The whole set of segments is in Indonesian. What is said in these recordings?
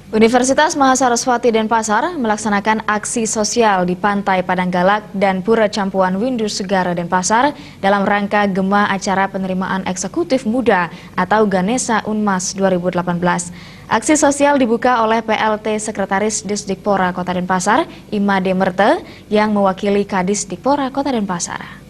Universitas Mahasaraswati Denpasar melaksanakan aksi sosial di Pantai Padanggalak dan Pura Campuan Windu Segara Denpasar dalam rangka gema acara penerimaan eksekutif muda atau Ganesa Unmas 2018. Aksi sosial dibuka oleh PLT Sekretaris Disdikpora Kota Denpasar, Imade Merte, yang mewakili Kadis Dikpora Kota Denpasar.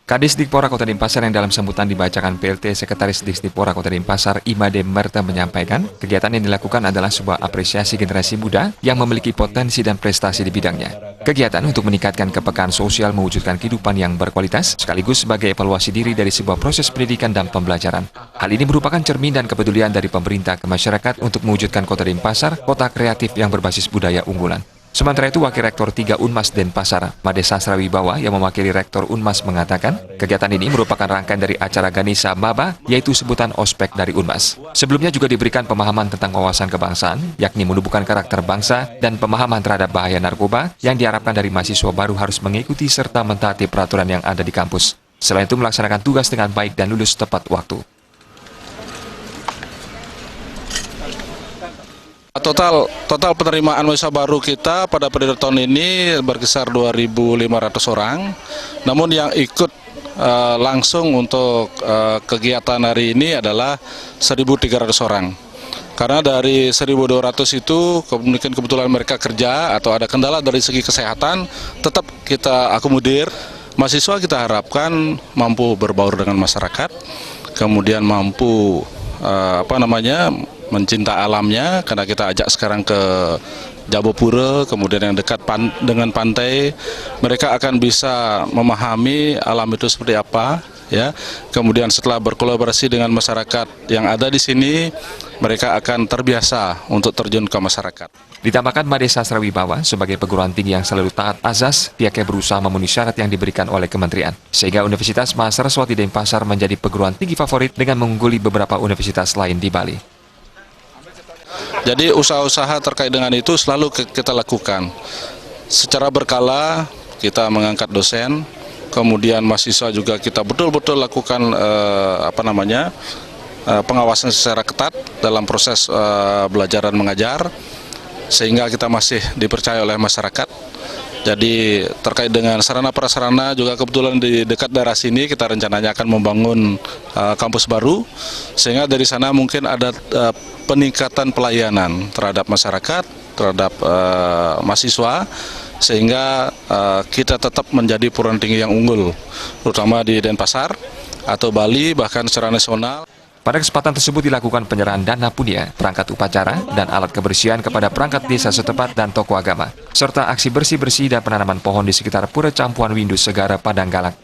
Kadis Dikpora Kota Denpasar yang dalam sambutan dibacakan PLT Sekretaris Disdikpora Kota Denpasar, Imade Merte, menyampaikan kegiatan yang dilakukan adalah sebuah apresiasi generasi muda yang memiliki potensi dan prestasi di bidangnya. Kegiatan untuk meningkatkan kepekaan sosial mewujudkan kehidupan yang berkualitas sekaligus sebagai evaluasi diri dari sebuah proses pendidikan dan pembelajaran. Hal ini merupakan cermin dan kepedulian dari pemerintah ke masyarakat untuk mewujudkan Kota Denpasar kota kreatif yang berbasis budaya unggulan. Sementara itu, Wakil Rektor 3 Unmas Denpasar, Made Sasrawibawa, yang mewakili Rektor Unmas mengatakan, kegiatan ini merupakan rangkaian dari acara Ganesa Maba, yaitu sebutan ospek dari Unmas. Sebelumnya juga diberikan pemahaman tentang wawasan kebangsaan, yakni menumbuhkan karakter bangsa dan pemahaman terhadap bahaya narkoba yang diharapkan dari mahasiswa baru harus mengikuti serta mentaati peraturan yang ada di kampus. Selain itu, melaksanakan tugas dengan baik dan lulus tepat waktu. Total penerimaan mahasiswa baru kita pada periode tahun ini berkisar 2.500 orang. Namun yang ikut langsung untuk kegiatan hari ini adalah 1.300 orang. Karena dari 1.200 itu mungkin kebetulan mereka kerja atau ada kendala dari segi kesehatan, tetap kita akomodir. Mahasiswa kita harapkan mampu berbaur dengan masyarakat, kemudian mampu mencinta alamnya, karena kita ajak sekarang ke Jabopura, kemudian yang dekat dengan pantai, mereka akan bisa memahami alam itu seperti apa, ya. Kemudian setelah berkolaborasi dengan masyarakat yang ada di sini, mereka akan terbiasa untuk terjun ke masyarakat. Ditambahkan Made Sasrawibawa, sebagai perguruan tinggi yang selalu taat azas, pihaknya berusaha memenuhi syarat yang diberikan oleh kementerian. Sehingga Universitas Mahasaraswati Denpasar menjadi perguruan tinggi favorit dengan mengungguli beberapa universitas lain di Bali. Jadi usaha-usaha terkait dengan itu selalu kita lakukan. Secara berkala kita mengangkat dosen, kemudian mahasiswa juga kita betul-betul lakukan pengawasan secara ketat dalam proses belajar dan mengajar, sehingga kita masih dipercaya oleh masyarakat. Jadi terkait dengan sarana prasarana juga kebetulan di dekat daerah sini kita rencananya akan membangun kampus baru, sehingga dari sana mungkin ada peningkatan pelayanan terhadap masyarakat, terhadap mahasiswa, sehingga kita tetap menjadi perguruan tinggi yang unggul, terutama di Denpasar atau Bali, bahkan secara nasional. Pada kesempatan tersebut dilakukan penyerahan dana punia, perangkat upacara, dan alat kebersihan kepada perangkat desa setempat dan tokoh agama, serta aksi bersih-bersih dan penanaman pohon di sekitar Pura Campuan Windu Segara Padanggalak.